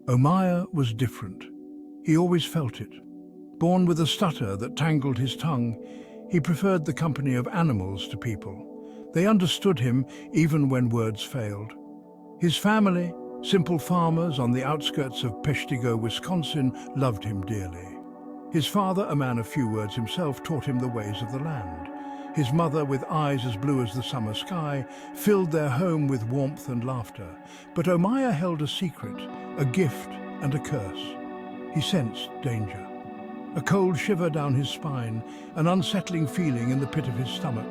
Omiah was different. He always felt it. Born with a stutter that tangled his tongue, he preferred the company of animals to people. They understood him even when words failed. His family, simple farmers on the outskirts of Peshtigo, Wisconsin, loved him dearly. His father, a man of few words himself, taught him the ways of the land. His mother, with eyes as blue as the summer sky, filled their home with warmth and laughter. But Omiah held a secret, a gift and a curse. He sensed danger. A cold shiver down his spine, an unsettling feeling in the pit of his stomach.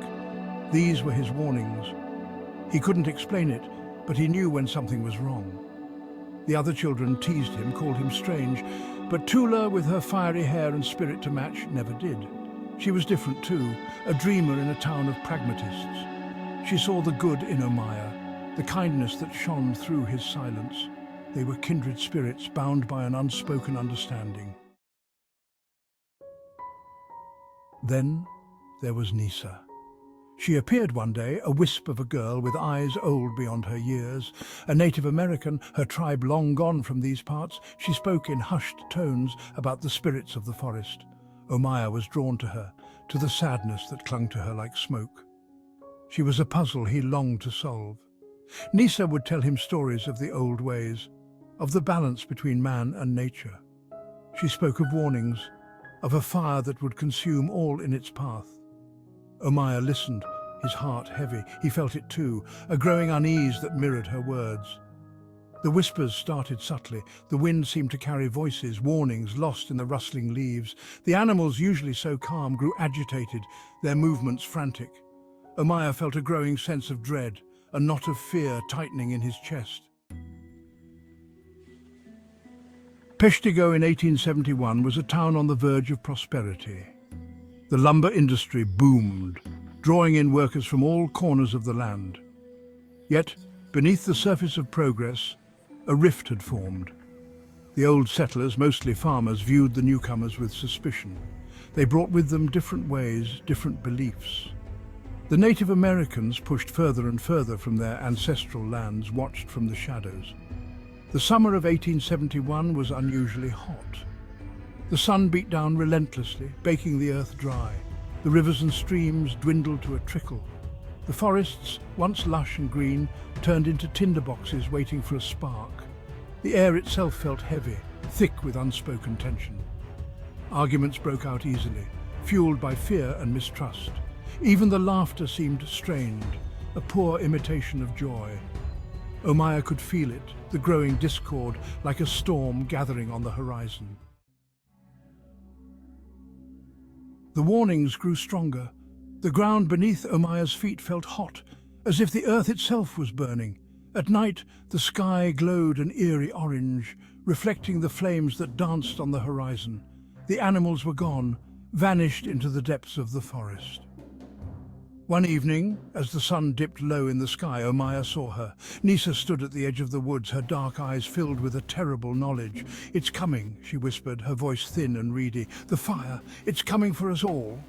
These were his warnings. He couldn't explain it, but he knew when something was wrong. The other children teased him, called him strange, but Tuula, with her fiery hair and spirit to match, never did. She was different too, a dreamer in a town of pragmatists. She saw the good in Omiah, the kindness that shone through his silence. They were kindred spirits bound by an unspoken understanding. Then there was Nissa. She appeared one day, a wisp of a girl with eyes old beyond her years. A Native American, her tribe long gone from these parts, she spoke in hushed tones about the spirits of the forest. Omiah was drawn to her, to the sadness that clung to her like smoke. She was a puzzle he longed to solve. Nissa would tell him stories of the old ways, of the balance between man and nature. She spoke of warnings, of a fire that would consume all in its path. Omiah listened, his heart heavy. He felt it too, a growing unease that mirrored her words. The whispers started subtly. The wind seemed to carry voices, warnings lost in the rustling leaves. The animals, usually so calm, grew agitated, their movements frantic. Omiah felt a growing sense of dread, a knot of fear tightening in his chest. Peshtigo in 1871 was a town on the verge of prosperity. The lumber industry boomed, drawing in workers from all corners of the land. Yet, beneath the surface of progress, a rift had formed. The old settlers, mostly farmers, viewed the newcomers with suspicion. They brought with them different ways, different beliefs. The Native Americans, pushed further and further from their ancestral lands, watched from the shadows. The summer of 1871 was unusually hot. The sun beat down relentlessly, baking the earth dry. The rivers and streams dwindled to a trickle. The forests, once lush and green, turned into tinderboxes waiting for a spark. The air itself felt heavy, thick with unspoken tension. Arguments broke out easily, fueled by fear and mistrust. Even the laughter seemed strained, a poor imitation of joy. Omiah could feel it, the growing discord, like a storm gathering on the horizon. The warnings grew stronger. The ground beneath Omiah's feet felt hot, as if the earth itself was burning. At night, the sky glowed an eerie orange, reflecting the flames that danced on the horizon. The animals were gone, vanished into the depths of the forest. One evening, as the sun dipped low in the sky, Omiah saw her. Nissa stood at the edge of the woods, her dark eyes filled with a terrible knowledge. "It's coming," she whispered, her voice thin and reedy. "The fire, it's coming for us all."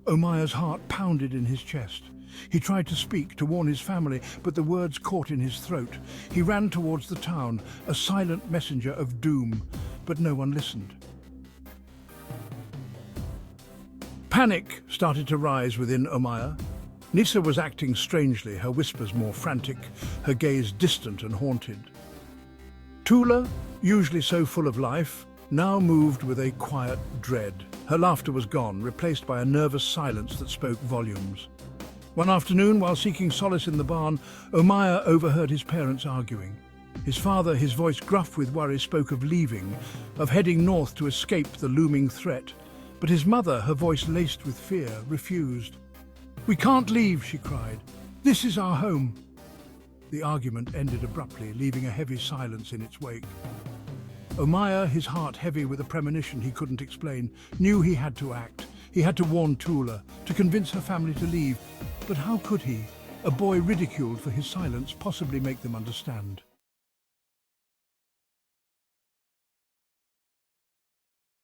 Omiah's heart pounded in his chest. He tried to speak, to warn his family, but the words caught in his throat. He ran towards the town, a silent messenger of doom, but no one listened. Panic started to rise within Omiah. Nissa was acting strangely, her whispers more frantic, her gaze distant and haunted. Tuula, usually so full of life, now moved with a quiet dread. Her laughter was gone, replaced by a nervous silence that spoke volumes. One afternoon, while seeking solace in the barn, Omiah overheard his parents arguing. His father, his voice gruff with worry, spoke of leaving, of heading north to escape the looming threat. But his mother, her voice laced with fear, refused. "We can't leave," she cried. "This is our home." The argument ended abruptly, leaving a heavy silence in its wake. Omiah, his heart heavy with a premonition he couldn't explain, knew he had to act. He had to warn Tuula, to convince her family to leave. But how could he? A boy ridiculed for his silence, possibly make them understand.